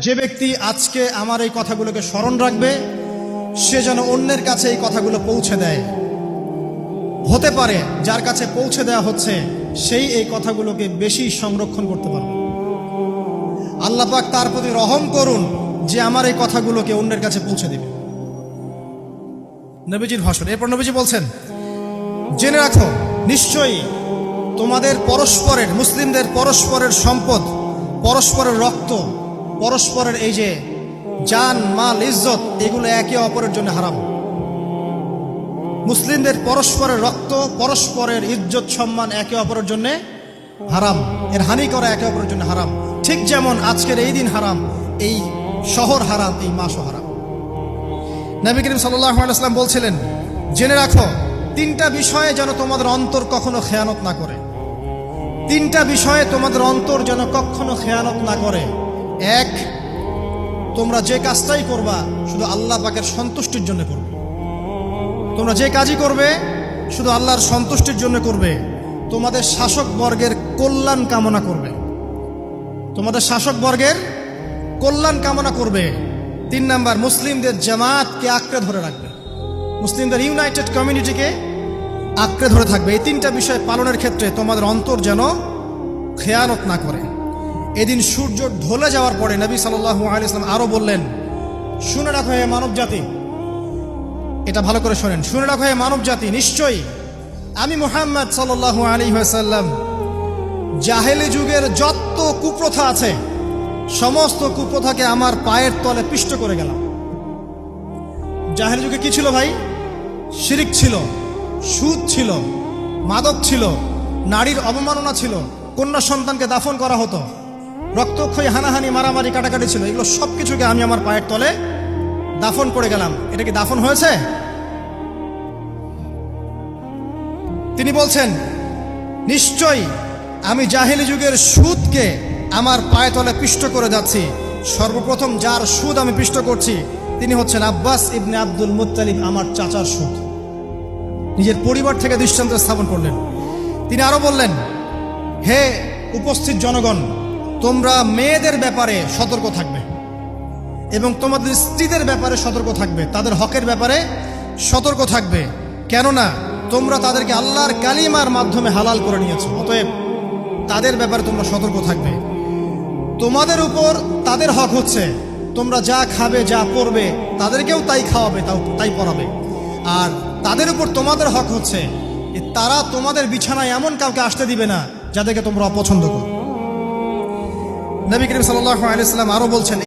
যে ব্যক্তি আজকে আমার এই কথাগুলোকে স্মরণ রাখবে সে যেন অন্যের কাছে এই কথাগুলো পৌঁছে দেয়। হতে পারে যার কাছে পৌঁছে দেওয়া হচ্ছে সেই এই কথাগুলোকে বেশি সংরক্ষণ করতে পারবে। আল্লাহ পাক তার প্রতি রহম করুন যে আমার এই কথাগুলোকে অন্যের কাছে পৌঁছে দেবে। নবীজির ভাষণ। এরপর নবীজি বলছেন, জেনে রাখো নিশ্চয়ই তোমাদের পরস্পরের, মুসলিমদের পরস্পরের সম্পদ, পরস্পরের রক্ত, পরস্পরের এই যে জান মাল ইজ্জত, এগুলো একে অপরের জন্য হারাম। মুসলিমদের পরস্পরের রক্ত, পরস্পরের ইজ্জত সম্মান একে অপরের জন্য হারাম, এর হানি করা একে অপরের জন্য হারাম। ঠিক যেমন আজকের এই দিন হারাম, এই শহর হারাম, এই মাসও হারাম। নবী করিম সাল্লাল্লাহু আলাইহি ওয়াসাল্লাম বলছিলেন, জেনে রাখো তিনটা বিষয়ে যেন তোমাদের অন্তর কখনো খেয়ানত না করে। তিনটা বিষয়ে তোমাদের অন্তর যেন কখনো খেয়ানত না করে। এক, তোমরা যে কাজটাই করবা শুধু আল্লাহ পাকের সন্তুষ্টির জন্য করবে। তোমরা যে কাজই করবে শুধু আল্লাহর সন্তুষ্টির জন্য করবে। তোমাদের শাসক বর্গের কল্যাণ কামনা করবে। তোমাদের শাসক বর্গের কল্যাণ কামনা করবে। 3 নাম্বার, মুসলিমদের জামাতকে আঁকড়ে ধরে রাখবে। মুসলিমদের ইউনাইটেড কমিউনিটিকে আঁকড়ে ধরে থাকবে। এই তিনটা বিষয় পালনের ক্ষেত্রে তোমাদের অন্তর যেন খেয়ানত না করে। এদিন সূর্য ঢলে যাওয়ার পরে নবী সাল্লাল্লাহু আলাইহি ওয়াসাল্লাম আরো বললেন, শুনে রাখো হে মানব জাতি, এটা ভালো করে শোনেন, শুনে রাখো হে মানব জাতি, নিশ্চয়ই আমি মুহাম্মদ সাল্লাল্লাহু আলাইহি ওয়াসাল্লাম জাহেলি যুগের যত কুপ্রথা আছে সমস্ত কুপ্রথাকে আমার পায়ের তলে পিষ্ট করে গেলাম। জাহেলি যুগে কি ছিল ভাই? শিরিক ছিল, সুদ ছিল, মাদক ছিল, নারীর অবমাননা ছিল, কন্যা সন্তানকে দাফন করা হতো, রক্তক্ষয়ী, হানাহানি, মারামারি, কাটাকাটি ছিল। এগুলো সবকিছুকে আমি আমার পায়ের তলে দাফন করে গেলাম। এটা কি দাফন হয়েছে? তিনি বলছেন, নিশ্চয়ই আমি জাহেলি যুগের সুদকে আমার পায়ে তলে পিষ্ট করে যাচ্ছি। সর্বপ্রথম যার সুদ আমি পিষ্ট করছি তিনি হচ্ছেন আব্বাস ইবনে আব্দুল মুত্তালিব, আমার চাচার সুদ। নিজের পরিবার থেকে দৃষ্টান্ত স্থাপন করলেন। তিনি আরো বললেন, হে উপস্থিত জনগণ, তোমরা মেয়েদের ব্যাপারে সতর্ক থাকবে এবং তোমাদের স্ত্রীদের ব্যাপারে সতর্ক থাকবে, তাদের হকের ব্যাপারে সতর্ক থাকবে, কেননা তোমরা তাদেরকে আল্লাহর কালিমার মাধ্যমে হালাল করে নিয়েছো। অতএব তাদের ব্যাপারে তোমরা সতর্ক থাকবে। তোমাদের উপর তাদের হক হচ্ছে তোমরা যা খাবে, যা পরবে, তাদেরকেও তাই খাওয়াবে, তাই পরাবে। আর তাদের উপর তোমাদের হক হচ্ছে তারা তোমাদের বিছানায় এমন কাউকে আসতে দিবে না যাদেরকে তোমরা অপছন্দ করো। নবী করিম সাল্লাল্লাহু আলাইহি ওয়াসাল্লাম আরো বলছেন,